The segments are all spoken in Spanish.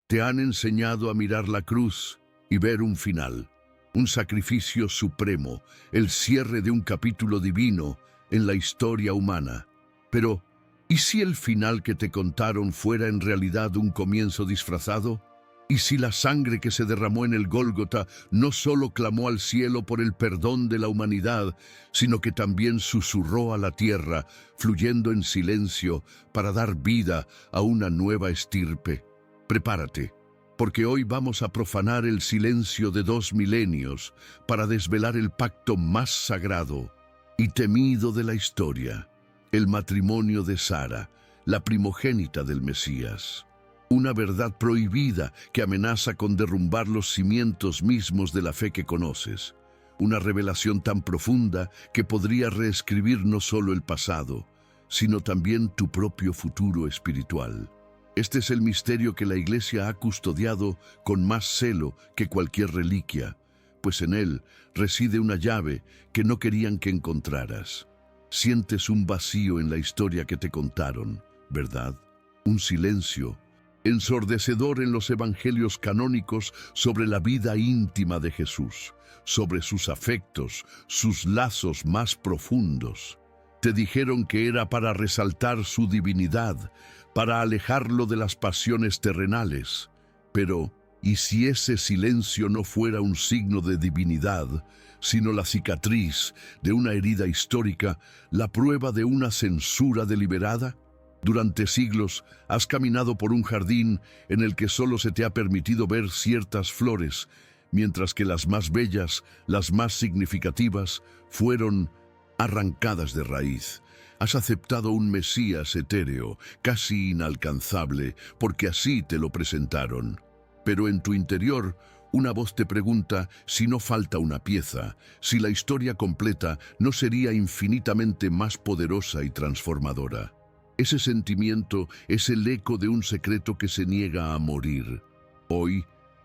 Te han enseñado a mirar la cruz y ver un final, un sacrificio supremo, el cierre de un capítulo divino en la historia humana. Pero, ¿y si el final que te contaron fuera en realidad un comienzo disfrazado? ¿Y si la sangre que se derramó en el Gólgota no solo clamó al cielo por el perdón de la humanidad, sino que también susurró a la tierra, fluyendo en silencio para dar vida a una nueva estirpe? Prepárate, porque hoy vamos a profanar el silencio de 2 milenios para desvelar el pacto más sagrado y temido de la historia, el matrimonio de Sara, la primogénita del Mesías. Una verdad prohibida que amenaza con derrumbar los cimientos mismos de la fe que conoces. Una revelación tan profunda que podría reescribir no solo el pasado, sino también tu propio futuro espiritual. Este es el misterio que la Iglesia ha custodiado con más celo que cualquier reliquia, pues en él reside una llave que no querían que encontraras. Sientes un vacío en la historia que te contaron, ¿verdad? Un silencio ensordecedor en los evangelios canónicos sobre la vida íntima de Jesús, sobre sus afectos, sus lazos más profundos. Te dijeron que era para resaltar su divinidad, para alejarlo de las pasiones terrenales. Pero, ¿y si ese silencio no fuera un signo de divinidad, sino la cicatriz de una herida histórica, la prueba de una censura deliberada? Durante siglos has caminado por un jardín en el que solo se te ha permitido ver ciertas flores, mientras que las más bellas, las más significativas, fueron arrancadas de raíz. Has aceptado un Mesías etéreo, casi inalcanzable, porque así te lo presentaron. Pero en tu interior, una voz te pregunta si no falta una pieza, si la historia completa no sería infinitamente más poderosa y transformadora. Ese sentimiento es el eco de un secreto que se niega a morir. Hoy,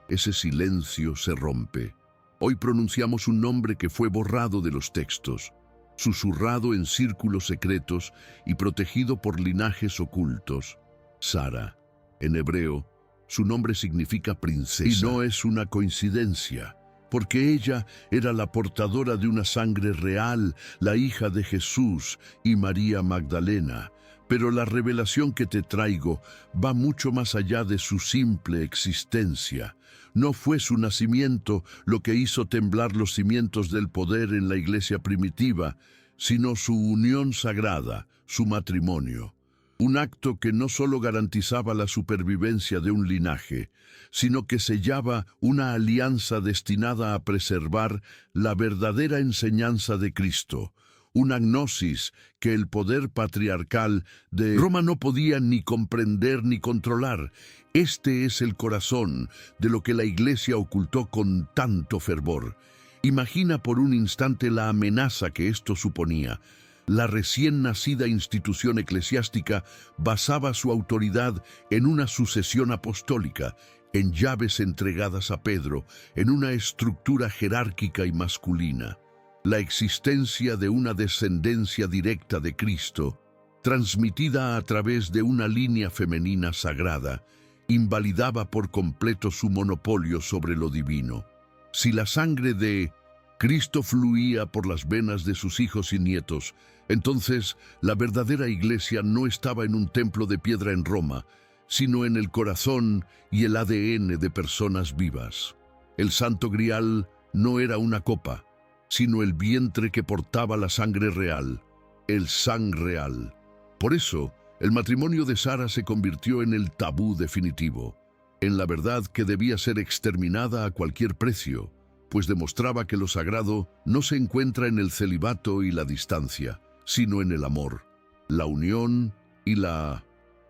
ese silencio se rompe. Hoy pronunciamos un nombre que fue borrado de los textos, susurrado en círculos secretos y protegido por linajes ocultos. Sara, en hebreo, su nombre significa princesa. Y no es una coincidencia, porque ella era la portadora de una sangre real, la hija de Jesús y María Magdalena. Pero la revelación que te traigo va mucho más allá de su simple existencia. No fue su nacimiento lo que hizo temblar los cimientos del poder en la iglesia primitiva, sino su unión sagrada, su matrimonio. Un acto que no solo garantizaba la supervivencia de un linaje, sino que sellaba una alianza destinada a preservar la verdadera enseñanza de Cristo. Una gnosis que el poder patriarcal de Roma no podía ni comprender ni controlar. Este es el corazón de lo que la Iglesia ocultó con tanto fervor. Imagina por un instante la amenaza que esto suponía. La recién nacida institución eclesiástica basaba su autoridad en una sucesión apostólica, en llaves entregadas a Pedro, en una estructura jerárquica y masculina. La existencia de una descendencia directa de Cristo, transmitida a través de una línea femenina sagrada, invalidaba por completo su monopolio sobre lo divino. Si la sangre de Cristo fluía por las venas de sus hijos y nietos, entonces la verdadera iglesia no estaba en un templo de piedra en Roma, sino en el corazón y el ADN de personas vivas. El Santo Grial no era una copa, sino el vientre que portaba la sangre real, el sang real. Por eso, el matrimonio de Sara se convirtió en el tabú definitivo, en la verdad que debía ser exterminada a cualquier precio, pues demostraba que lo sagrado no se encuentra en el celibato y la distancia, sino en el amor, la unión y la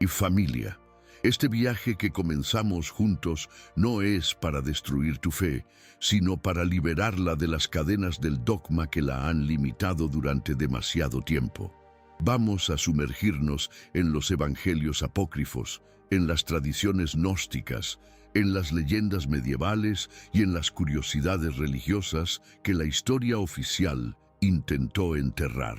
familia. Este viaje que comenzamos juntos no es para destruir tu fe, sino para liberarla de las cadenas del dogma que la han limitado durante demasiado tiempo. Vamos a sumergirnos en los evangelios apócrifos, en las tradiciones gnósticas, en las leyendas medievales y en las curiosidades religiosas que la historia oficial intentó enterrar.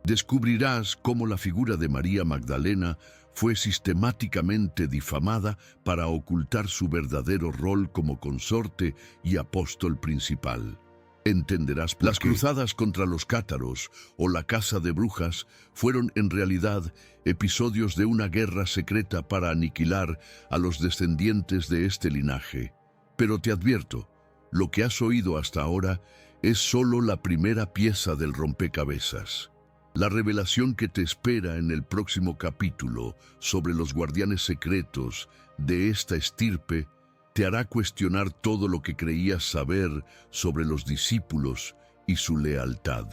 Descubrirás cómo la figura de María Magdalena fue sistemáticamente difamada para ocultar su verdadero rol como consorte y apóstol principal. Entenderás por qué. Las cruzadas contra los cátaros o la caza de brujas fueron en realidad episodios de una guerra secreta para aniquilar a los descendientes de este linaje. Pero te advierto, lo que has oído hasta ahora es solo la primera pieza del rompecabezas. La revelación que te espera en el próximo capítulo sobre los guardianes secretos de esta estirpe te hará cuestionar todo lo que creías saber sobre los discípulos y su lealtad.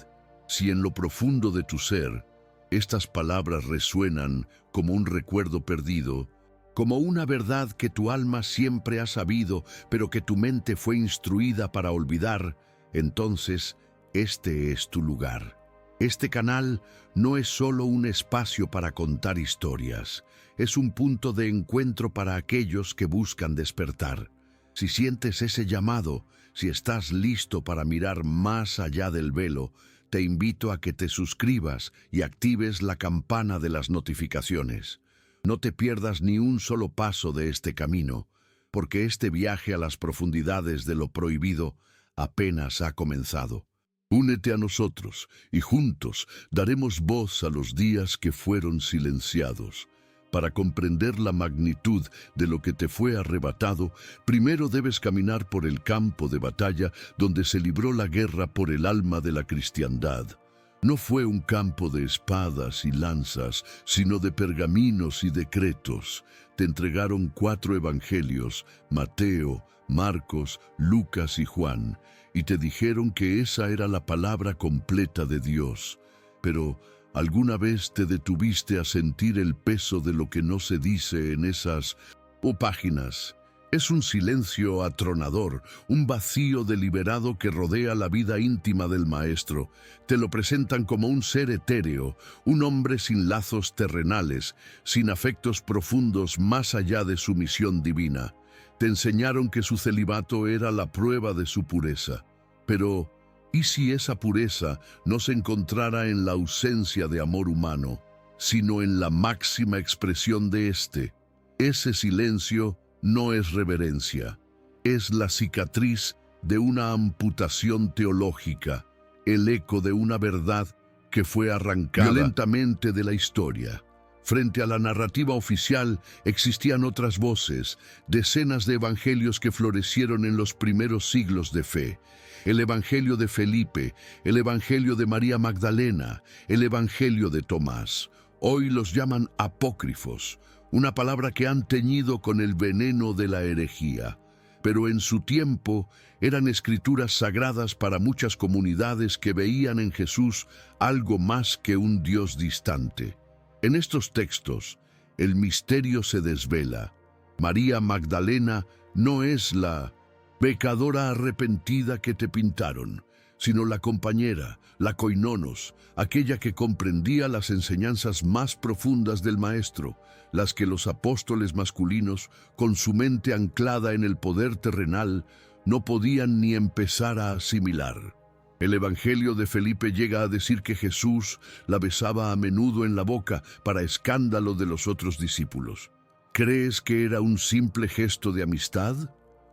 Si en lo profundo de tu ser estas palabras resuenan como un recuerdo perdido, como una verdad que tu alma siempre ha sabido, pero que tu mente fue instruida para olvidar, entonces este es tu lugar. Este canal no es solo un espacio para contar historias, es un punto de encuentro para aquellos que buscan despertar. Si sientes ese llamado, si estás listo para mirar más allá del velo, te invito a que te suscribas y actives la campana de las notificaciones. No te pierdas ni un solo paso de este camino, porque este viaje a las profundidades de lo prohibido apenas ha comenzado. Únete a nosotros y juntos daremos voz a los días que fueron silenciados. Para comprender la magnitud de lo que te fue arrebatado, primero debes caminar por el campo de batalla donde se libró la guerra por el alma de la cristiandad. No fue un campo de espadas y lanzas, sino de pergaminos y decretos. Te entregaron 4 evangelios, Mateo, Marcos, Lucas y Juan, y te dijeron que esa era la palabra completa de Dios. Pero, ¿alguna vez te detuviste a sentir el peso de lo que no se dice en esas páginas? Es un silencio atronador, un vacío deliberado que rodea la vida íntima del maestro. Te lo presentan como un ser etéreo, un hombre sin lazos terrenales, sin afectos profundos más allá de su misión divina. Te enseñaron que su celibato era la prueba de su pureza. Pero, ¿y si esa pureza no se encontrara en la ausencia de amor humano, sino en la máxima expresión de éste? Ese silencio no es reverencia, es la cicatriz de una amputación teológica, el eco de una verdad que fue arrancada violentamente de la historia. Frente a la narrativa oficial existían otras voces, decenas de evangelios que florecieron en los primeros siglos de fe. El evangelio de Felipe, el evangelio de María Magdalena, el evangelio de Tomás. Hoy los llaman apócrifos, una palabra que han teñido con el veneno de la herejía. Pero en su tiempo eran escrituras sagradas para muchas comunidades que veían en Jesús algo más que un Dios distante. En estos textos, el misterio se desvela. María Magdalena no es la pecadora arrepentida que te pintaron, sino la compañera, la koinonos, aquella que comprendía las enseñanzas más profundas del Maestro, las que los apóstoles masculinos, con su mente anclada en el poder terrenal, no podían ni empezar a asimilar. El evangelio de Felipe llega a decir que Jesús la besaba a menudo en la boca para escándalo de los otros discípulos. ¿Crees que era un simple gesto de amistad?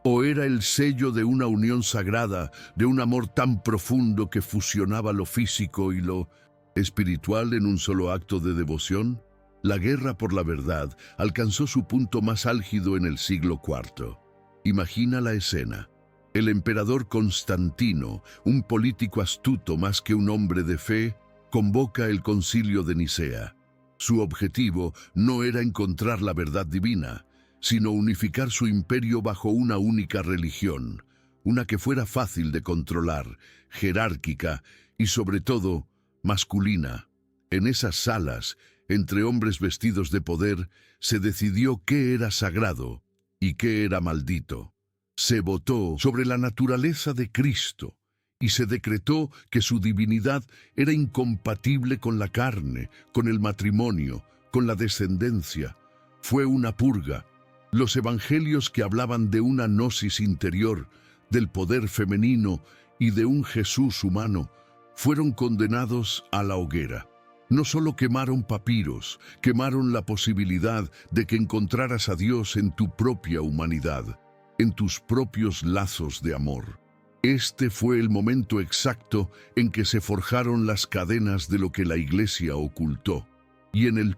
¿O era el sello de una unión sagrada, de un amor tan profundo que fusionaba lo físico y lo espiritual en un solo acto de devoción? La guerra por la verdad alcanzó su punto más álgido en el siglo IV. Imagina la escena. El emperador Constantino, un político astuto más que un hombre de fe, convoca el concilio de Nicea. Su objetivo no era encontrar la verdad divina, sino unificar su imperio bajo una única religión, una que fuera fácil de controlar, jerárquica y sobre todo masculina. En esas salas, entre hombres vestidos de poder, se decidió qué era sagrado y qué era maldito. Se votó sobre la naturaleza de Cristo y se decretó que su divinidad era incompatible con la carne, con el matrimonio, con la descendencia. Fue una purga. Los evangelios que hablaban de una gnosis interior, del poder femenino y de un Jesús humano, fueron condenados a la hoguera. No solo quemaron papiros, quemaron la posibilidad de que encontraras a Dios en tu propia humanidad, en tus propios lazos de amor. Este fue el momento exacto en que se forjaron las cadenas de lo que la Iglesia ocultó. Y en el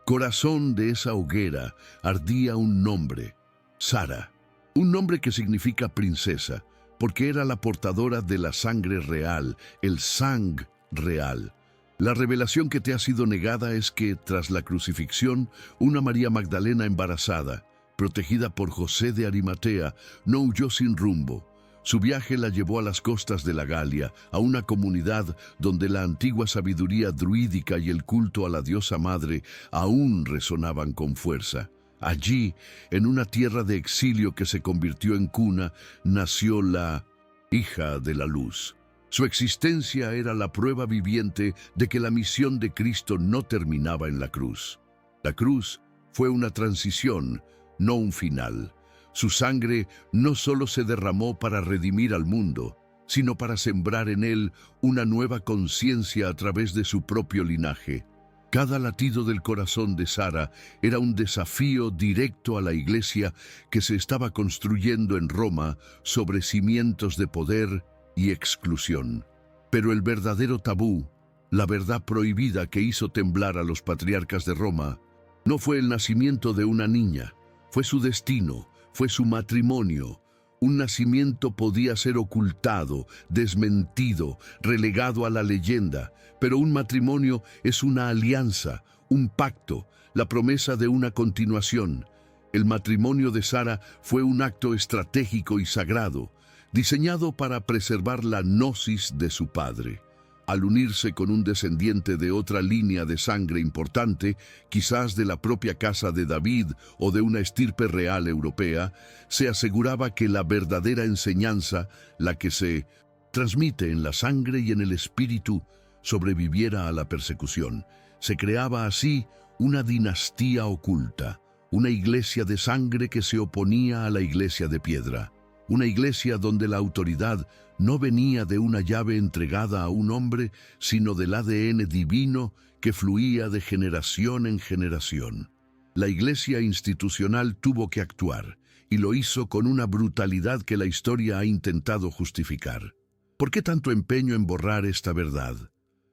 corazón de esa hoguera ardía un nombre, Sara, un nombre que significa princesa, porque era la portadora de la sangre real, el sang real. La revelación que te ha sido negada es que, tras la crucifixión, una María Magdalena embarazada, protegida por José de Arimatea, no huyó sin rumbo. Su viaje la llevó a las costas de la Galia, a una comunidad donde la antigua sabiduría druídica y el culto a la diosa madre aún resonaban con fuerza. Allí, en una tierra de exilio que se convirtió en cuna, nació la hija de la luz. Su existencia era la prueba viviente de que la misión de Cristo no terminaba en la cruz. La cruz fue una transición, no un final. Su sangre no solo se derramó para redimir al mundo, sino para sembrar en él una nueva conciencia a través de su propio linaje. Cada latido del corazón de Sara era un desafío directo a la Iglesia que se estaba construyendo en Roma sobre cimientos de poder y exclusión. Pero el verdadero tabú, la verdad prohibida que hizo temblar a los patriarcas de Roma, no fue el nacimiento de una niña, fue su destino, fue su matrimonio. Un nacimiento podía ser ocultado, desmentido, relegado a la leyenda, pero un matrimonio es una alianza, un pacto, la promesa de una continuación. El matrimonio de Sara fue un acto estratégico y sagrado, diseñado para preservar la gnosis de su padre. Al unirse con un descendiente de otra línea de sangre importante, quizás de la propia casa de David o de una estirpe real europea, se aseguraba que la verdadera enseñanza, la que se transmite en la sangre y en el espíritu, sobreviviera a la persecución. Se creaba así una dinastía oculta, una iglesia de sangre que se oponía a la iglesia de piedra. Una iglesia donde la autoridad no venía de una llave entregada a un hombre, sino del ADN divino que fluía de generación en generación. La iglesia institucional tuvo que actuar, y lo hizo con una brutalidad que la historia ha intentado justificar. ¿Por qué tanto empeño en borrar esta verdad?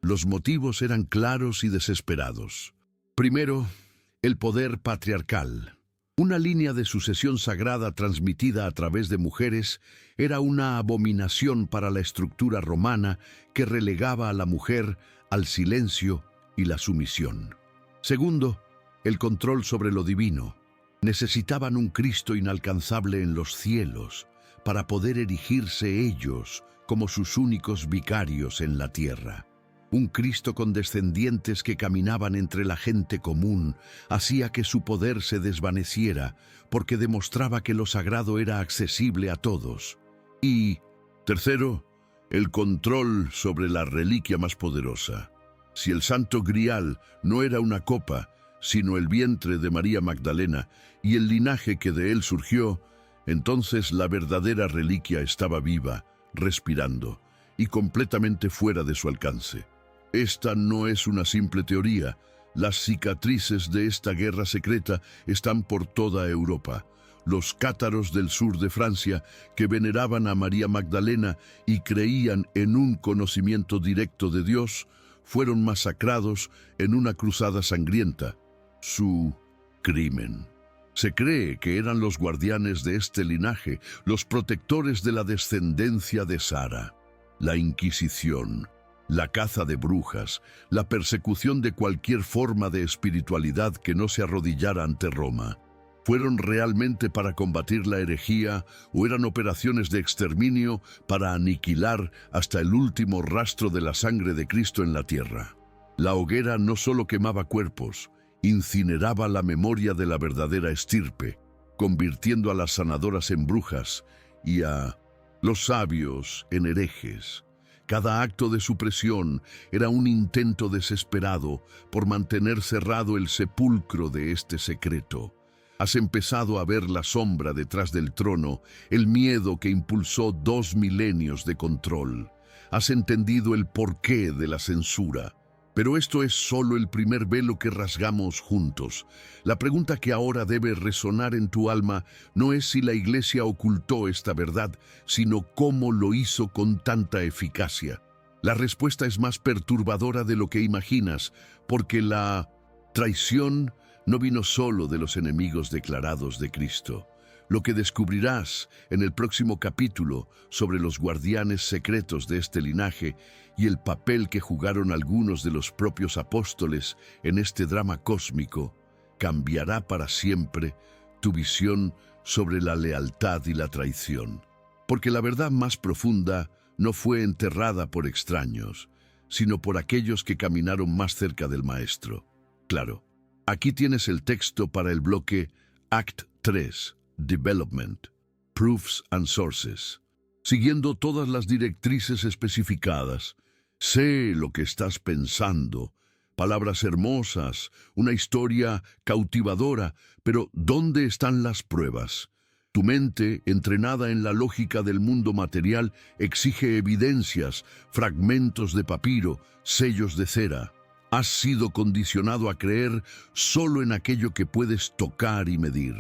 Los motivos eran claros y desesperados. Primero, el poder patriarcal. Una línea de sucesión sagrada transmitida a través de mujeres era una abominación para la estructura romana que relegaba a la mujer al silencio y la sumisión. Segundo, el control sobre lo divino. Necesitaban un Cristo inalcanzable en los cielos para poder erigirse ellos como sus únicos vicarios en la tierra. Un Cristo con descendientes que caminaban entre la gente común hacía que su poder se desvaneciera porque demostraba que lo sagrado era accesible a todos. Y, tercero, el control sobre la reliquia más poderosa. Si el Santo Grial no era una copa, sino el vientre de María Magdalena y el linaje que de él surgió, entonces la verdadera reliquia estaba viva, respirando y completamente fuera de su alcance. Esta no es una simple teoría. Las cicatrices de esta guerra secreta están por toda Europa. Los cátaros del sur de Francia, que veneraban a María Magdalena y creían en un conocimiento directo de Dios, fueron masacrados en una cruzada sangrienta. Su crimen. Se cree que eran los guardianes de este linaje, los protectores de la descendencia de Sara. La Inquisición, la caza de brujas, la persecución de cualquier forma de espiritualidad que no se arrodillara ante Roma. ¿Fueron realmente para combatir la herejía o eran operaciones de exterminio para aniquilar hasta el último rastro de la sangre de Cristo en la tierra? La hoguera no solo quemaba cuerpos, incineraba la memoria de la verdadera estirpe, convirtiendo a las sanadoras en brujas y a los sabios en herejes. Cada acto de supresión era un intento desesperado por mantener cerrado el sepulcro de este secreto. Has empezado a ver la sombra detrás del trono, el miedo que impulsó 2 milenios de control. Has entendido el porqué de la censura. Pero esto es solo el primer velo que rasgamos juntos. La pregunta que ahora debe resonar en tu alma no es si la Iglesia ocultó esta verdad, sino cómo lo hizo con tanta eficacia. La respuesta es más perturbadora de lo que imaginas, porque la traición no vino solo de los enemigos declarados de Cristo. Lo que descubrirás en el próximo capítulo sobre los guardianes secretos de este linaje y el papel que jugaron algunos de los propios apóstoles en este drama cósmico, cambiará para siempre tu visión sobre la lealtad y la traición. Porque la verdad más profunda no fue enterrada por extraños, sino por aquellos que caminaron más cerca del Maestro. Claro, aquí tienes el texto para el bloque Act 3. Development, Proofs and Sources. Siguiendo todas las directrices especificadas, sé lo que estás pensando. Palabras hermosas, una historia cautivadora, pero ¿dónde están las pruebas? Tu mente, entrenada en la lógica del mundo material, exige evidencias, fragmentos de papiro, sellos de cera. Has sido condicionado a creer solo en aquello que puedes tocar y medir.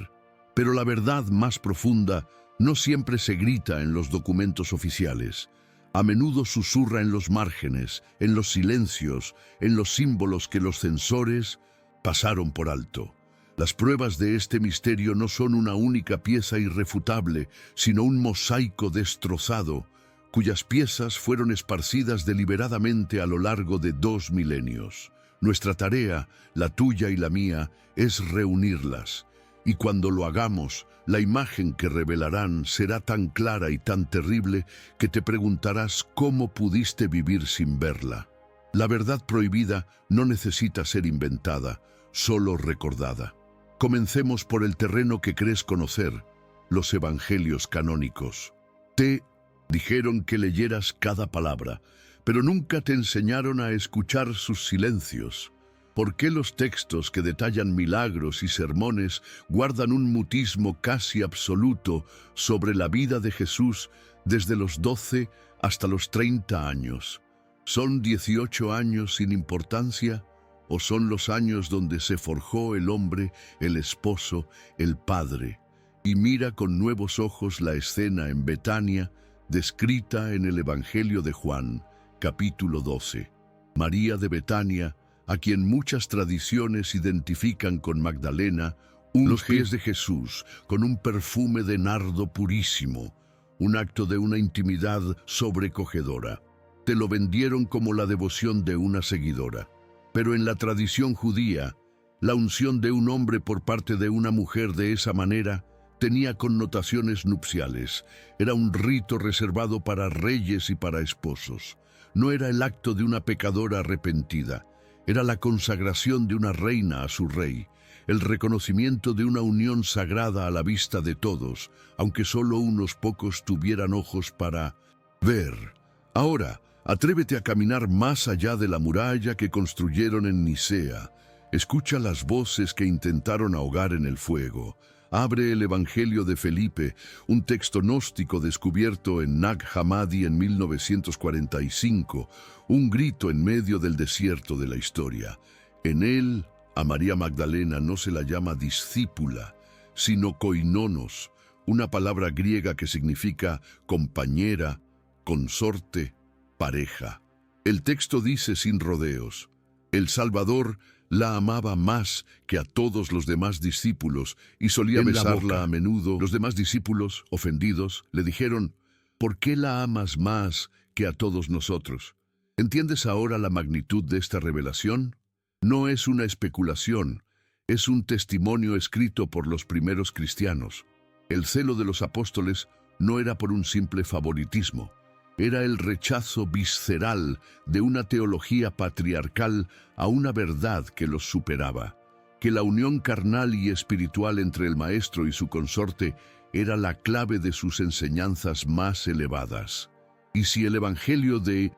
Pero la verdad más profunda no siempre se grita en los documentos oficiales. A menudo susurra en los márgenes, en los silencios, en los símbolos que los censores pasaron por alto. Las pruebas de este misterio no son una única pieza irrefutable, sino un mosaico destrozado, cuyas piezas fueron esparcidas deliberadamente a lo largo de 2 milenios. Nuestra tarea, la tuya y la mía, es reunirlas. Y cuando lo hagamos, la imagen que revelarán será tan clara y tan terrible que te preguntarás cómo pudiste vivir sin verla. La verdad prohibida no necesita ser inventada, solo recordada. Comencemos por el terreno que crees conocer, los evangelios canónicos. Te dijeron que leyeras cada palabra, pero nunca te enseñaron a escuchar sus silencios. ¿Por qué los textos que detallan milagros y sermones guardan un mutismo casi absoluto sobre la vida de Jesús desde los 12 hasta los 30 años? ¿Son 18 años sin importancia o son los años donde se forjó el hombre, el esposo, el padre? Y mira con nuevos ojos la escena en Betania, descrita en el Evangelio de Juan, capítulo 12. María de Betania, a quien muchas tradiciones identifican con Magdalena, los pies de Jesús con un perfume de nardo purísimo, un acto de una intimidad sobrecogedora. Te lo vendieron como la devoción de una seguidora. Pero en la tradición judía, la unción de un hombre por parte de una mujer de esa manera tenía connotaciones nupciales. Era un rito reservado para reyes y para esposos. No era el acto de una pecadora arrepentida. Era la consagración de una reina a su rey, el reconocimiento de una unión sagrada a la vista de todos, aunque solo unos pocos tuvieran ojos para ver. Ahora, atrévete a caminar más allá de la muralla que construyeron en Nicea. Escucha las voces que intentaron ahogar en el fuego. Abre el Evangelio de Felipe, un texto gnóstico descubierto en Nag Hammadi en 1945, un grito en medio del desierto de la historia. En él, a María Magdalena no se la llama discípula, sino koinonos, una palabra griega que significa compañera, consorte, pareja. El texto dice sin rodeos: el Salvador la amaba más que a todos los demás discípulos y solía besarla a menudo. Los demás discípulos, ofendidos, le dijeron: ¿por qué la amas más que a todos nosotros? ¿Entiendes ahora la magnitud de esta revelación? No es una especulación, es un testimonio escrito por los primeros cristianos. El celo de los apóstoles no era por un simple favoritismo. Era el rechazo visceral de una teología patriarcal a una verdad que los superaba, que la unión carnal y espiritual entre el maestro y su consorte era la clave de sus enseñanzas más elevadas. Y si el Evangelio de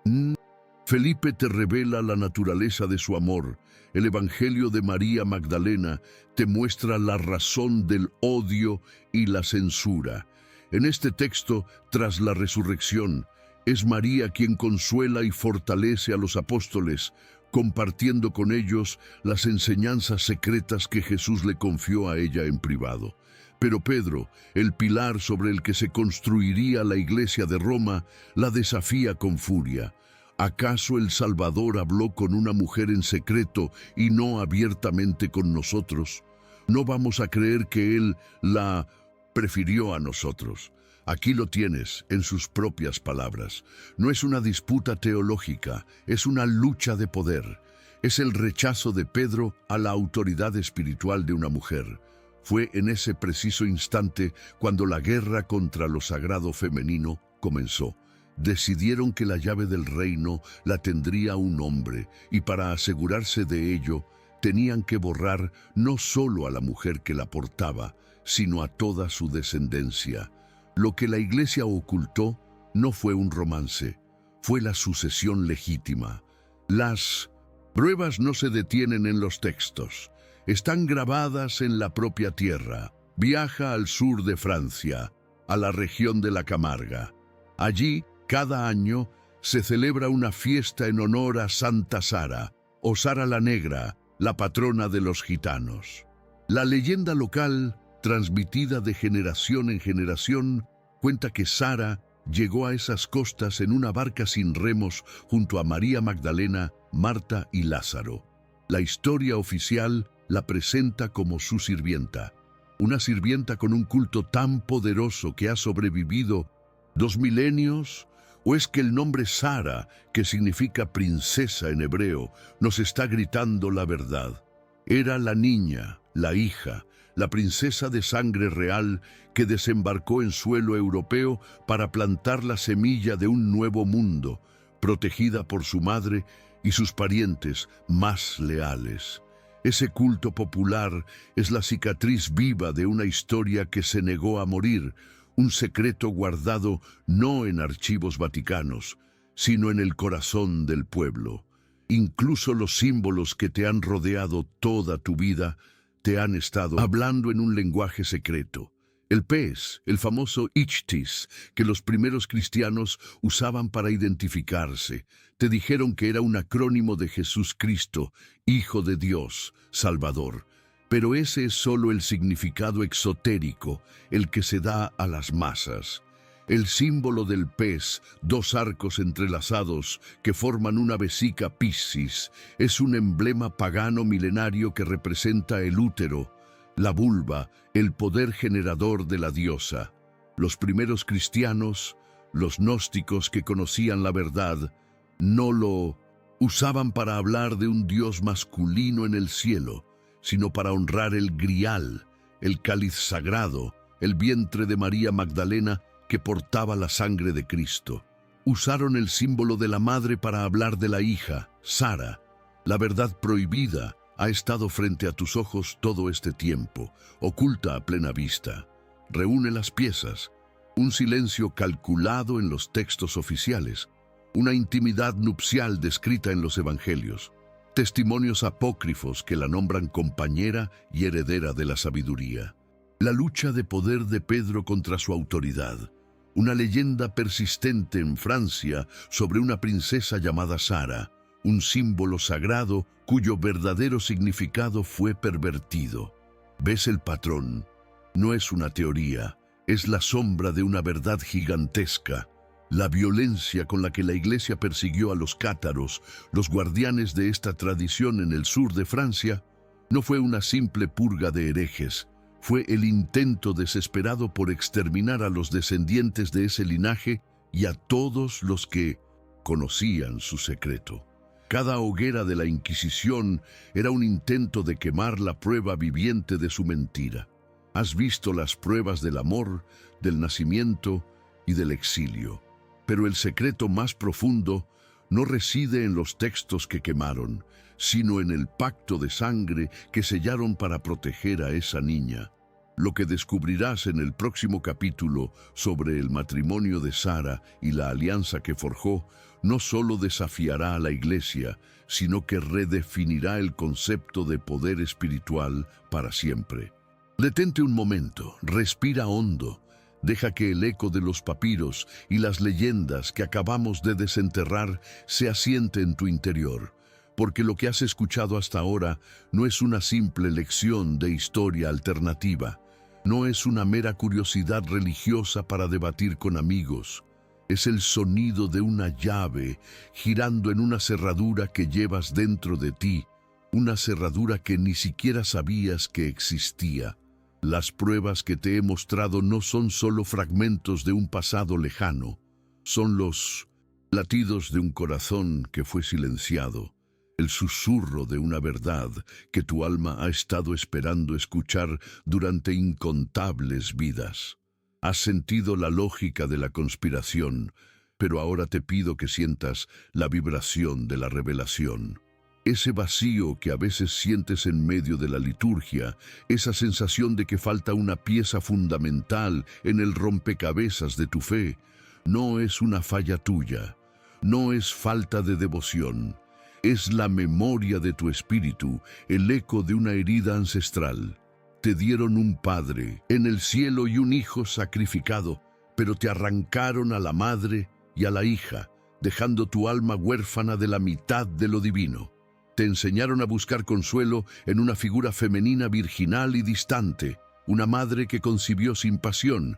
Felipe te revela la naturaleza de su amor, el Evangelio de María Magdalena te muestra la razón del odio y la censura. En este texto, tras la resurrección, es María quien consuela y fortalece a los apóstoles, compartiendo con ellos las enseñanzas secretas que Jesús le confió a ella en privado. Pero Pedro, el pilar sobre el que se construiría la iglesia de Roma, la desafía con furia. ¿Acaso el Salvador habló con una mujer en secreto y no abiertamente con nosotros? No vamos a creer que Él la prefirió a nosotros. Aquí lo tienes, en sus propias palabras. No es una disputa teológica, es una lucha de poder. Es el rechazo de Pedro a la autoridad espiritual de una mujer. Fue en ese preciso instante cuando la guerra contra lo sagrado femenino comenzó. Decidieron que la llave del reino la tendría un hombre, y para asegurarse de ello, tenían que borrar no solo a la mujer que la portaba, sino a toda su descendencia. Lo que la Iglesia ocultó no fue un romance, fue la sucesión legítima. Las pruebas no se detienen en los textos, están grabadas en la propia tierra. Viaja al sur de Francia, a la región de la Camarga. Allí, cada año, se celebra una fiesta en honor a Santa Sara, o Sara la Negra, la patrona de los gitanos. La leyenda local, transmitida de generación en generación, cuenta que Sara llegó a esas costas en una barca sin remos junto a María Magdalena, Marta y Lázaro. La historia oficial la presenta como su sirvienta, una sirvienta con un culto tan poderoso que ha sobrevivido 2 milenios. ¿O es que el nombre Sara, que significa princesa en hebreo, nos está gritando la verdad? Era la niña, la hija, la princesa de sangre real que desembarcó en suelo europeo para plantar la semilla de un nuevo mundo, protegida por su madre y sus parientes más leales. Ese culto popular es la cicatriz viva de una historia que se negó a morir, un secreto guardado no en archivos vaticanos, sino en el corazón del pueblo. Incluso los símbolos que te han rodeado toda tu vida te han estado hablando en un lenguaje secreto. El pez, el famoso ichthys, que los primeros cristianos usaban para identificarse, te dijeron que era un acrónimo de Jesús Cristo, Hijo de Dios, Salvador. Pero ese es solo el significado exotérico, el que se da a las masas. El símbolo del pez, 2 arcos entrelazados que forman una vesica Piscis, es un emblema pagano milenario que representa el útero, la vulva, el poder generador de la diosa. Los primeros cristianos, los gnósticos que conocían la verdad, no lo usaban para hablar de un Dios masculino en el cielo, sino para honrar el grial, el cáliz sagrado, el vientre de María Magdalena que portaba la sangre de Cristo. Usaron el símbolo de la madre para hablar de la hija, Sara. La verdad prohibida ha estado frente a tus ojos todo este tiempo, oculta a plena vista. Reúne las piezas, un silencio calculado en los textos oficiales, una intimidad nupcial descrita en los evangelios, testimonios apócrifos que la nombran compañera y heredera de la sabiduría. La lucha de poder de Pedro contra su autoridad, una leyenda persistente en Francia sobre una princesa llamada Sara, un símbolo sagrado cuyo verdadero significado fue pervertido. ¿Ves el patrón? No es una teoría, es la sombra de una verdad gigantesca. La violencia con la que la Iglesia persiguió a los cátaros, los guardianes de esta tradición en el sur de Francia, no fue una simple purga de herejes, fue el intento desesperado por exterminar a los descendientes de ese linaje y a todos los que conocían su secreto. Cada hoguera de la Inquisición era un intento de quemar la prueba viviente de su mentira. Has visto las pruebas del amor, del nacimiento y del exilio. Pero el secreto más profundo no reside en los textos que quemaron, sino en el pacto de sangre que sellaron para proteger a esa niña. Lo que descubrirás en el próximo capítulo sobre el matrimonio de Sara y la alianza que forjó, no solo desafiará a la Iglesia, sino que redefinirá el concepto de poder espiritual para siempre. Detente un momento, respira hondo. Deja que el eco de los papiros y las leyendas que acabamos de desenterrar se asiente en tu interior, porque lo que has escuchado hasta ahora no es una simple lección de historia alternativa, no es una mera curiosidad religiosa para debatir con amigos. Es el sonido de una llave girando en una cerradura que llevas dentro de ti, una cerradura que ni siquiera sabías que existía. Las pruebas que te he mostrado no son solo fragmentos de un pasado lejano, son los latidos de un corazón que fue silenciado, el susurro de una verdad que tu alma ha estado esperando escuchar durante incontables vidas. Has sentido la lógica de la conspiración, pero ahora te pido que sientas la vibración de la revelación. Ese vacío que a veces sientes en medio de la liturgia, esa sensación de que falta una pieza fundamental en el rompecabezas de tu fe, no es una falla tuya, no es falta de devoción, es la memoria de tu espíritu, el eco de una herida ancestral. Te dieron un padre en el cielo y un hijo sacrificado, pero te arrancaron a la madre y a la hija, dejando tu alma huérfana de la mitad de lo divino. Te enseñaron a buscar consuelo en una figura femenina virginal y distante, una madre que concibió sin pasión,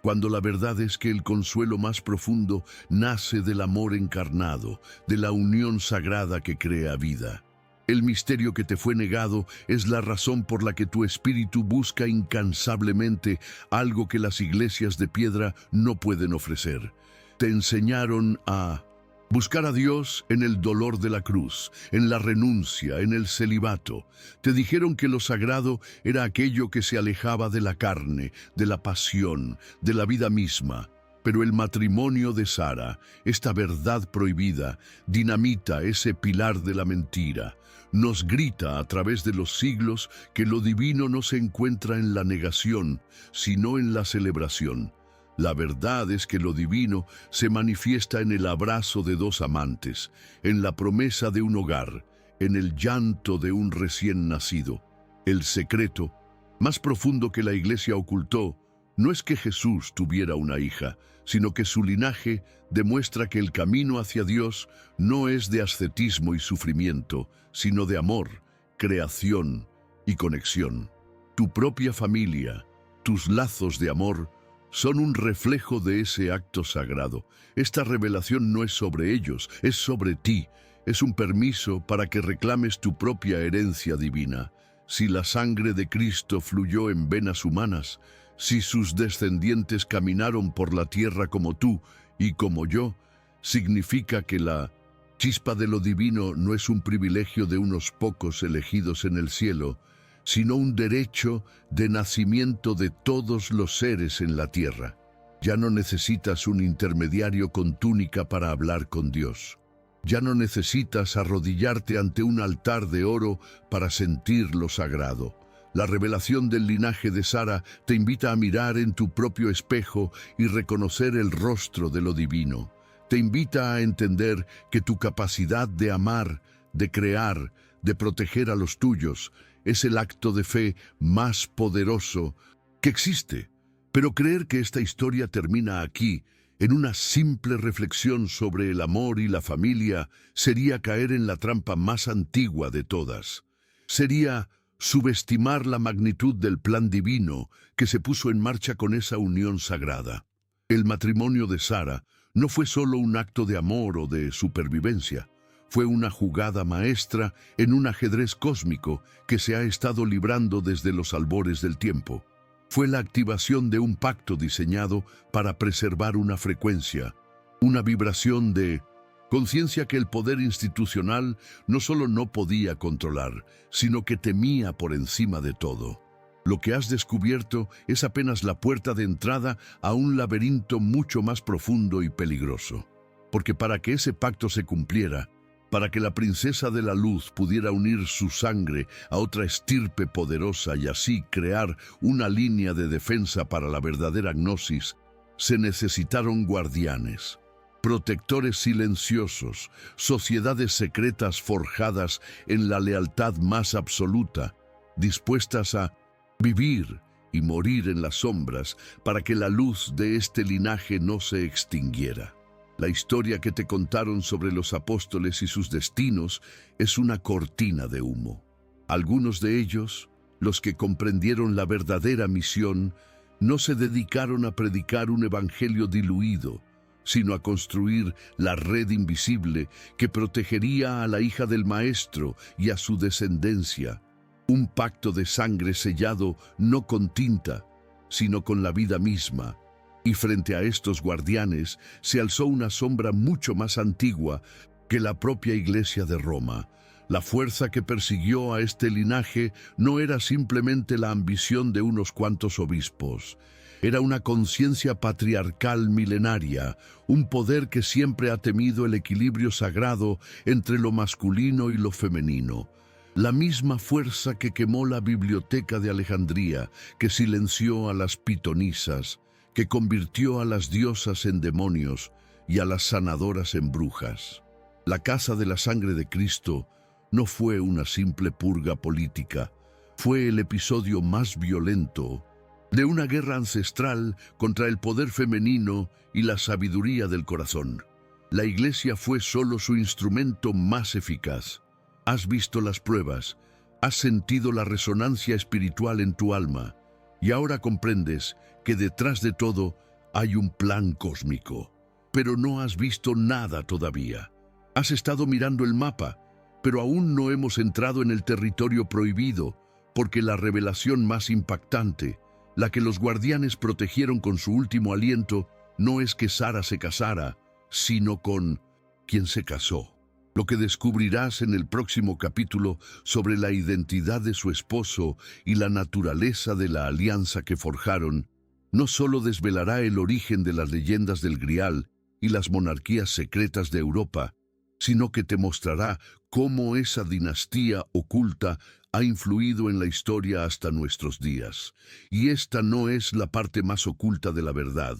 cuando la verdad es que el consuelo más profundo nace del amor encarnado, de la unión sagrada que crea vida. El misterio que te fue negado es la razón por la que tu espíritu busca incansablemente algo que las iglesias de piedra no pueden ofrecer. Te enseñaron a buscar a Dios en el dolor de la cruz, en la renuncia, en el celibato. Te dijeron que lo sagrado era aquello que se alejaba de la carne, de la pasión, de la vida misma. Pero el matrimonio de Sara, esta verdad prohibida, dinamita ese pilar de la mentira. Nos grita a través de los siglos que lo divino no se encuentra en la negación, sino en la celebración. La verdad es que lo divino se manifiesta en el abrazo de dos amantes, en la promesa de un hogar, en el llanto de un recién nacido. El secreto, más profundo que la Iglesia ocultó, no es que Jesús tuviera una hija, sino que su linaje demuestra que el camino hacia Dios no es de ascetismo y sufrimiento, sino de amor, creación y conexión. Tu propia familia, tus lazos de amor, son un reflejo de ese acto sagrado. Esta revelación no es sobre ellos, es sobre ti. Es un permiso para que reclames tu propia herencia divina. Si la sangre de Cristo fluyó en venas humanas, si sus descendientes caminaron por la tierra como tú y como yo, significa que la chispa de lo divino no es un privilegio de unos pocos elegidos en el cielo, sino un derecho de nacimiento de todos los seres en la tierra. Ya no necesitas un intermediario con túnica para hablar con Dios. Ya no necesitas arrodillarte ante un altar de oro para sentir lo sagrado. La revelación del linaje de Sara te invita a mirar en tu propio espejo y reconocer el rostro de lo divino. Te invita a entender que tu capacidad de amar, de crear, de proteger a los tuyos, es el acto de fe más poderoso que existe. Pero creer que esta historia termina aquí, en una simple reflexión sobre el amor y la familia, sería caer en la trampa más antigua de todas. Sería subestimar la magnitud del plan divino que se puso en marcha con esa unión sagrada. El matrimonio de Sara no fue solo un acto de amor o de supervivencia. Fue una jugada maestra en un ajedrez cósmico que se ha estado librando desde los albores del tiempo. Fue la activación de un pacto diseñado para preservar una frecuencia, una vibración de conciencia que el poder institucional no solo no podía controlar, sino que temía por encima de todo. Lo que has descubierto es apenas la puerta de entrada a un laberinto mucho más profundo y peligroso. Porque para que ese pacto se cumpliera, para que la princesa de la luz pudiera unir su sangre a otra estirpe poderosa y así crear una línea de defensa para la verdadera gnosis, se necesitaron guardianes, protectores silenciosos, sociedades secretas forjadas en la lealtad más absoluta, dispuestas a vivir y morir en las sombras para que la luz de este linaje no se extinguiera. La historia que te contaron sobre los apóstoles y sus destinos es una cortina de humo. Algunos de ellos, los que comprendieron la verdadera misión, no se dedicaron a predicar un evangelio diluido, sino a construir la red invisible que protegería a la hija del Maestro y a su descendencia, un pacto de sangre sellado no con tinta, sino con la vida misma. Y frente a estos guardianes se alzó una sombra mucho más antigua que la propia Iglesia de Roma. La fuerza que persiguió a este linaje no era simplemente la ambición de unos cuantos obispos. Era una conciencia patriarcal milenaria, un poder que siempre ha temido el equilibrio sagrado entre lo masculino y lo femenino. La misma fuerza que quemó la biblioteca de Alejandría, que silenció a las pitonisas, que convirtió a las diosas en demonios y a las sanadoras en brujas. La Casa de la Sangre de Cristo no fue una simple purga política, fue el episodio más violento de una guerra ancestral contra el poder femenino y la sabiduría del corazón. La Iglesia fue solo su instrumento más eficaz. Has visto las pruebas, has sentido la resonancia espiritual en tu alma, y ahora comprendes que detrás de todo hay un plan cósmico. Pero no has visto nada todavía. Has estado mirando el mapa, pero aún no hemos entrado en el territorio prohibido, porque la revelación más impactante, la que los guardianes protegieron con su último aliento, no es que Sara se casara, sino con quien se casó. Lo que descubrirás en el próximo capítulo sobre la identidad de su esposo y la naturaleza de la alianza que forjaron, no solo desvelará el origen de las leyendas del Grial y las monarquías secretas de Europa, sino que te mostrará cómo esa dinastía oculta ha influido en la historia hasta nuestros días. Y esta no es la parte más oculta de la verdad.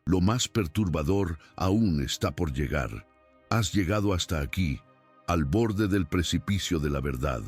Lo más perturbador aún está por llegar. Has llegado hasta aquí, al borde del precipicio de la verdad.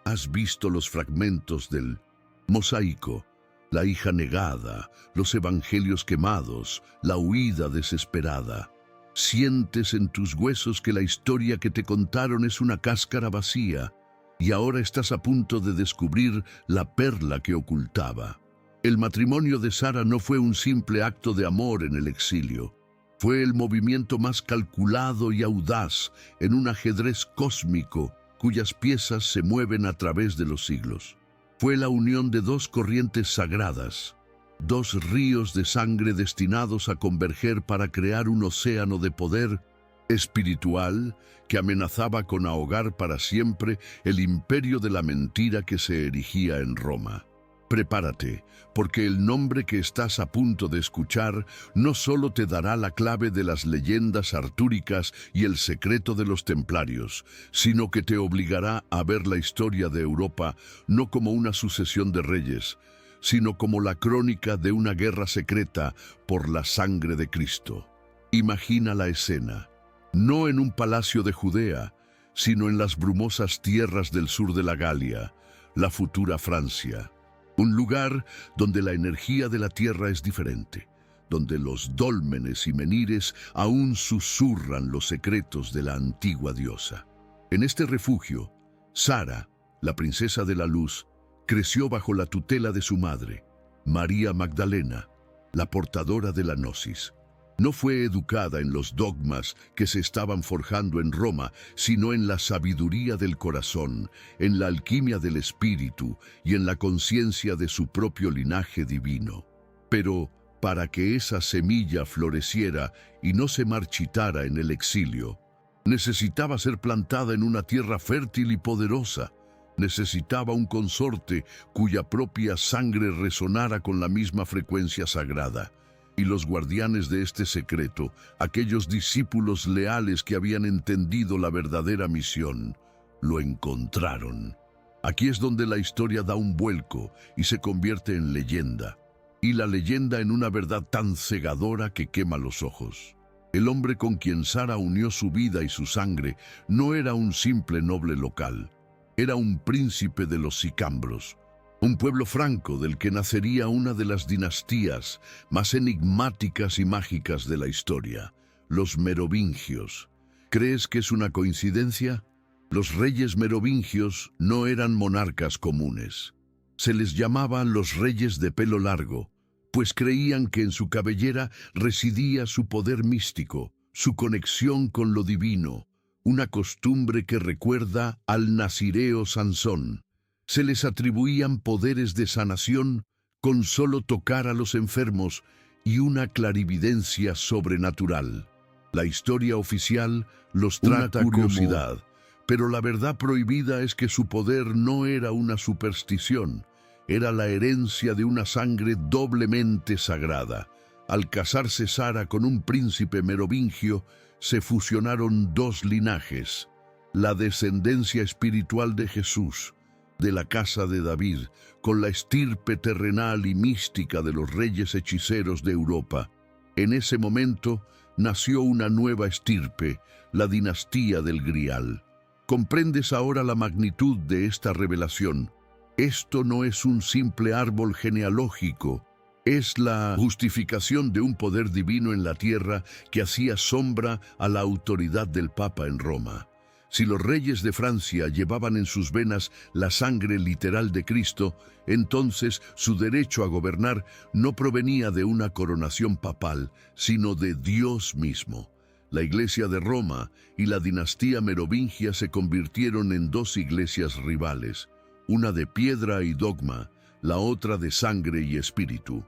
Has visto los fragmentos del mosaico, la hija negada, los evangelios quemados, la huida desesperada. Sientes en tus huesos que la historia que te contaron es una cáscara vacía, y ahora estás a punto de descubrir la perla que ocultaba. El matrimonio de Sara no fue un simple acto de amor en el exilio. Fue el movimiento más calculado y audaz en un ajedrez cósmico cuyas piezas se mueven a través de los siglos. Fue la unión de dos corrientes sagradas, dos ríos de sangre destinados a converger para crear un océano de poder espiritual que amenazaba con ahogar para siempre el imperio de la mentira que se erigía en Roma. Prepárate, porque el nombre que estás a punto de escuchar no solo te dará la clave de las leyendas artúricas y el secreto de los templarios, sino que te obligará a ver la historia de Europa no como una sucesión de reyes, sino como la crónica de una guerra secreta por la sangre de Cristo. Imagina la escena, no en un palacio de Judea, sino en las brumosas tierras del sur de la Galia, la futura Francia. Un lugar donde la energía de la tierra es diferente, donde los dólmenes y menires aún susurran los secretos de la antigua diosa. En este refugio, Sara, la princesa de la luz, creció bajo la tutela de su madre, María Magdalena, la portadora de la gnosis. No fue educada en los dogmas que se estaban forjando en Roma, sino en la sabiduría del corazón, en la alquimia del espíritu y en la conciencia de su propio linaje divino. Pero para que esa semilla floreciera y no se marchitara en el exilio, necesitaba ser plantada en una tierra fértil y poderosa. Necesitaba un consorte cuya propia sangre resonara con la misma frecuencia sagrada. Y los guardianes de este secreto, aquellos discípulos leales que habían entendido la verdadera misión, lo encontraron. Aquí es donde la historia da un vuelco y se convierte en leyenda, y la leyenda en una verdad tan cegadora que quema los ojos. El hombre con quien Sara unió su vida y su sangre no era un simple noble local, era un príncipe de los sicambros, un pueblo franco del que nacería una de las dinastías más enigmáticas y mágicas de la historia. los merovingios. ¿Crees que es una coincidencia? Los reyes merovingios no eran monarcas comunes. Se les llamaba los reyes de pelo largo, pues creían que en su cabellera residía su poder místico, su conexión con lo divino, una costumbre que recuerda al nazireo Sansón. Se les atribuían poderes de sanación con solo tocar a los enfermos y una clarividencia sobrenatural. La historia oficial los trata como curiosidad, pero la verdad prohibida es que su poder no era una superstición, era la herencia de una sangre doblemente sagrada. Al casarse Sara con un príncipe merovingio, se fusionaron dos linajes, la descendencia espiritual de Jesús, de la casa de David, con la estirpe terrenal y mística de los reyes hechiceros de Europa. En ese momento nació una nueva estirpe, la dinastía del Grial. ¿Comprendes ahora la magnitud de esta revelación? Esto no es un simple árbol genealógico, es la justificación de un poder divino en la tierra que hacía sombra a la autoridad del Papa en Roma. Si los reyes de Francia llevaban en sus venas la sangre literal de Cristo, entonces su derecho a gobernar no provenía de una coronación papal, sino de Dios mismo. La Iglesia de Roma y la dinastía merovingia se convirtieron en dos iglesias rivales, una de piedra y dogma, la otra de sangre y espíritu,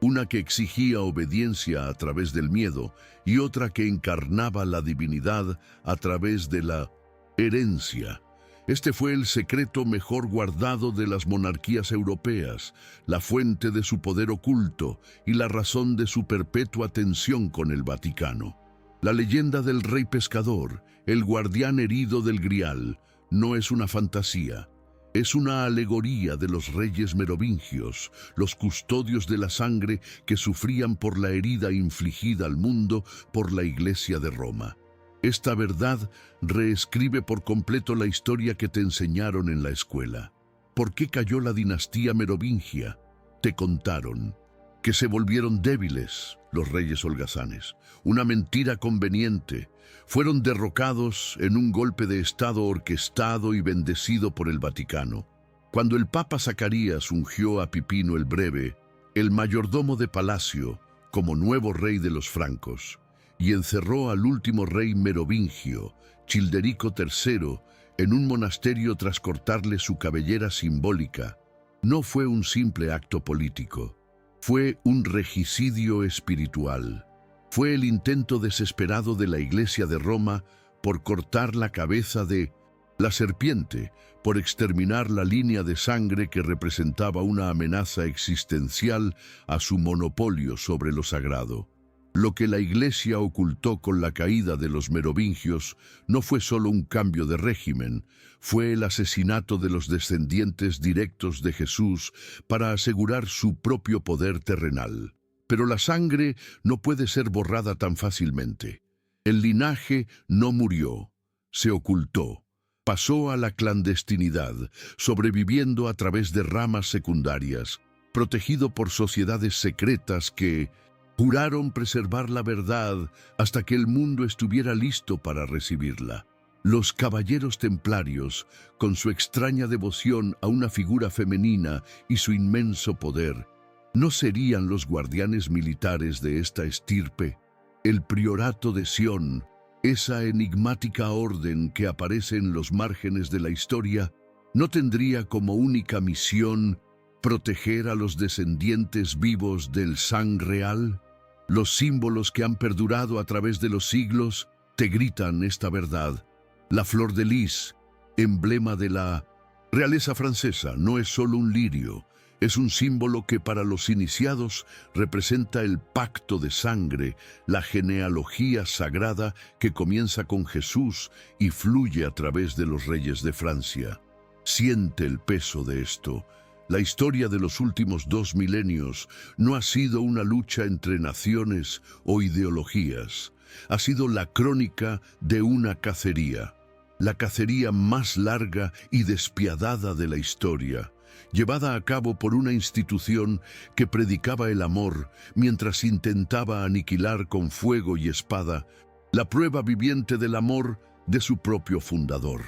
una que exigía obediencia a través del miedo y otra que encarnaba la divinidad a través de la herencia. Este fue el secreto mejor guardado de las monarquías europeas, la fuente de su poder oculto y la razón de su perpetua tensión con el Vaticano. La leyenda del rey pescador, el guardián herido del Grial, no es una fantasía. Es una alegoría de los reyes merovingios, los custodios de la sangre que sufrían por la herida infligida al mundo por la Iglesia de Roma. Esta verdad reescribe por completo la historia que te enseñaron en la escuela. ¿Por qué cayó la dinastía merovingia? Te contaron que se volvieron débiles los reyes holgazanes, una mentira conveniente. Fueron derrocados en un golpe de estado orquestado y bendecido por el Vaticano. Cuando el Papa Zacarías ungió a Pipino el Breve, el mayordomo de palacio, como nuevo rey de los francos, y encerró al último rey merovingio, Childerico III, en un monasterio tras cortarle su cabellera simbólica, no fue un simple acto político, fue un regicidio espiritual. Fue el intento desesperado de la Iglesia de Roma por cortar la cabeza de la serpiente, por exterminar la línea de sangre que representaba una amenaza existencial a su monopolio sobre lo sagrado. Lo que la Iglesia ocultó con la caída de los merovingios no fue solo un cambio de régimen, fue el asesinato de los descendientes directos de Jesús para asegurar su propio poder terrenal. Pero la sangre no puede ser borrada tan fácilmente. El linaje no murió, se ocultó, pasó a la clandestinidad, sobreviviendo a través de ramas secundarias, protegido por sociedades secretas que juraron preservar la verdad hasta que el mundo estuviera listo para recibirla. Los caballeros templarios, con su extraña devoción a una figura femenina y su inmenso poder, ¿no serían los guardianes militares de esta estirpe? El priorato de Sion, esa enigmática orden que aparece en los márgenes de la historia, ¿no tendría como única misión proteger a los descendientes vivos del sang real? Los símbolos que han perdurado a través de los siglos te gritan esta verdad. La flor de lis, emblema de la realeza francesa, no es solo un lirio, es un símbolo que para los iniciados representa el pacto de sangre, la genealogía sagrada que comienza con Jesús y fluye a través de los reyes de Francia. Siente el peso de esto. La historia de los últimos 2 milenios no ha sido una lucha entre naciones o ideologías. Ha sido la crónica de una cacería. La cacería más larga y despiadada de la historia. llevada a cabo por una institución que predicaba el amor mientras intentaba aniquilar con fuego y espada la prueba viviente del amor de su propio fundador.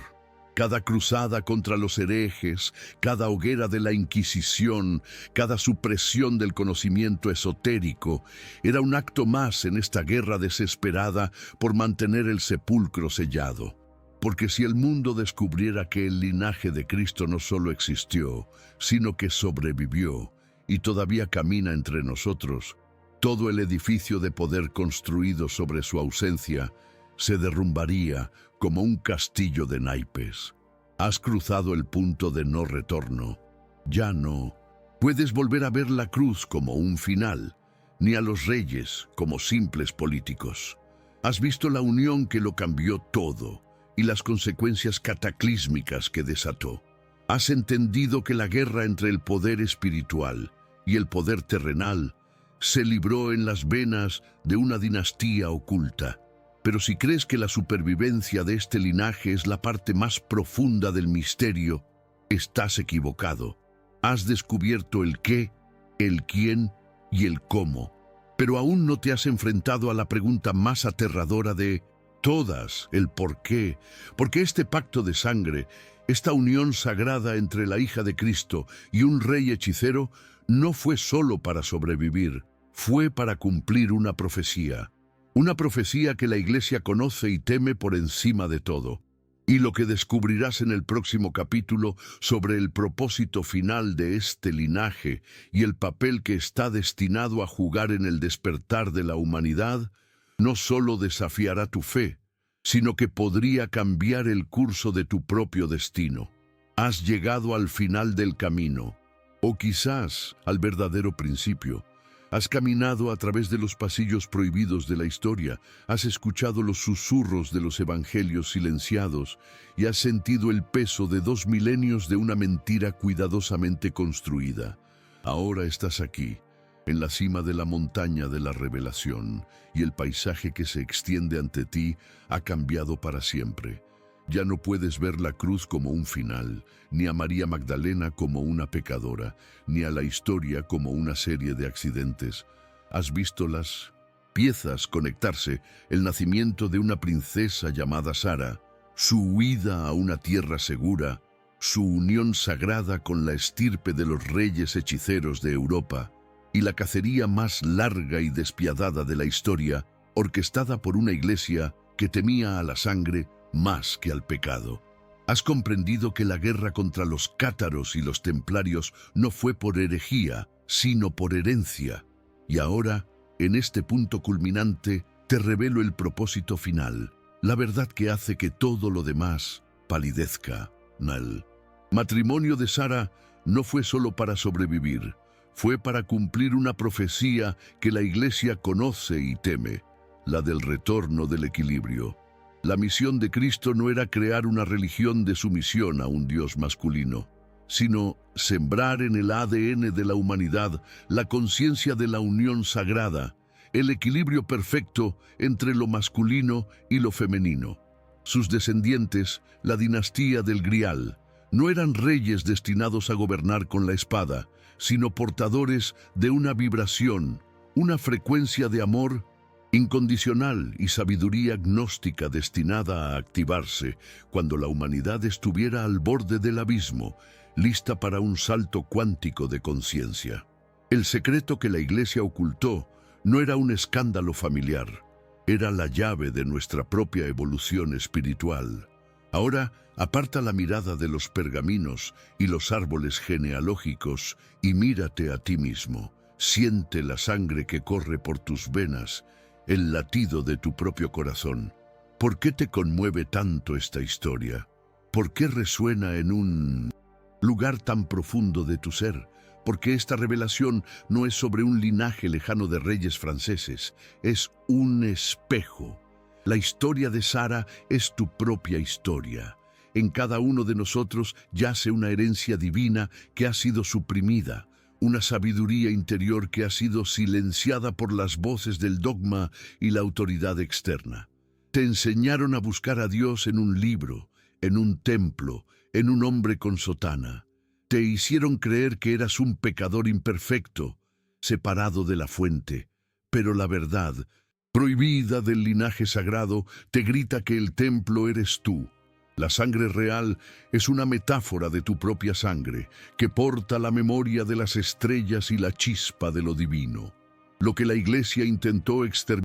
Cada cruzada contra los herejes, cada hoguera de la Inquisición, cada supresión del conocimiento esotérico, era un acto más en esta guerra desesperada por mantener el sepulcro sellado. Porque si el mundo descubriera que el linaje de Cristo no solo existió, sino que sobrevivió y todavía camina entre nosotros, todo el edificio de poder construido sobre su ausencia se derrumbaría como un castillo de naipes. Has cruzado el punto de no retorno. Ya no puedes volver a ver la cruz como un final, ni a los reyes como simples políticos. Has visto la unión que lo cambió todo y las consecuencias cataclísmicas que desató. Has entendido que la guerra entre el poder espiritual y el poder terrenal se libró en las venas de una dinastía oculta. Pero si crees que la supervivencia de este linaje es la parte más profunda del misterio, estás equivocado. Has descubierto el qué, el quién y el cómo, pero aún no te has enfrentado a la pregunta más aterradora de todas, el por qué. Porque este pacto de sangre, esta unión sagrada entre la hija de Cristo y un rey hechicero, no fue solo para sobrevivir, fue para cumplir una profecía. Una profecía que la Iglesia conoce y teme por encima de todo. Y lo que descubrirás en el próximo capítulo sobre el propósito final de este linaje y el papel que está destinado a jugar en el despertar de la humanidad, no solo desafiará tu fe, sino que podría cambiar el curso de tu propio destino. Has llegado al final del camino, o quizás al verdadero principio. Has caminado a través de los pasillos prohibidos de la historia, has escuchado los susurros de los evangelios silenciados y has sentido el peso de 2 milenios de una mentira cuidadosamente construida. Ahora estás aquí, en la cima de la montaña de la revelación, y el paisaje que se extiende ante ti ha cambiado para siempre. Ya no puedes ver la cruz como un final, ni a María Magdalena como una pecadora, ni a la historia como una serie de accidentes. Has visto las piezas conectarse, el nacimiento de una princesa llamada Sara, su huida a una tierra segura, su unión sagrada con la estirpe de los reyes hechiceros de Europa, y la cacería más larga y despiadada de la historia, orquestada por una iglesia que temía a la sangre más que al pecado. Has comprendido que la guerra contra los cátaros y los templarios no fue por herejía, sino por herencia. Y ahora, en este punto culminante, te revelo el propósito final, la verdad que hace que todo lo demás palidezca. El matrimonio de Sara no fue solo para sobrevivir, fue para cumplir una profecía que la Iglesia conoce y teme, la del retorno del equilibrio. La misión de Cristo no era crear una religión de sumisión a un Dios masculino, sino sembrar en el ADN de la humanidad la conciencia de la unión sagrada, el equilibrio perfecto entre lo masculino y lo femenino. Sus descendientes, la dinastía del Grial, no eran reyes destinados a gobernar con la espada, sino portadores de una vibración, una frecuencia de amor incondicional y sabiduría gnóstica destinada a activarse cuando la humanidad estuviera al borde del abismo, lista para un salto cuántico de conciencia. El secreto que la Iglesia ocultó no era un escándalo familiar, era la llave de nuestra propia evolución espiritual. Ahora, aparta la mirada de los pergaminos y los árboles genealógicos y mírate a ti mismo. Siente la sangre que corre por tus venas, el latido de tu propio corazón. ¿Por qué te conmueve tanto esta historia? ¿Por qué resuena en un lugar tan profundo de tu ser? Porque esta revelación no es sobre un linaje lejano de reyes franceses, es un espejo. La historia de Sara es tu propia historia. En cada uno de nosotros yace una herencia divina que ha sido suprimida, una sabiduría interior que ha sido silenciada por las voces del dogma y la autoridad externa. Te enseñaron a buscar a Dios en un libro, en un templo, en un hombre con sotana. Te hicieron creer que eras un pecador imperfecto, separado de la fuente. Pero la verdad, prohibida del linaje sagrado, te grita que el templo eres tú. La sangre real es una metáfora de tu propia sangre, que porta la memoria de las estrellas y la chispa de lo divino. Lo que la Iglesia intentó exterminar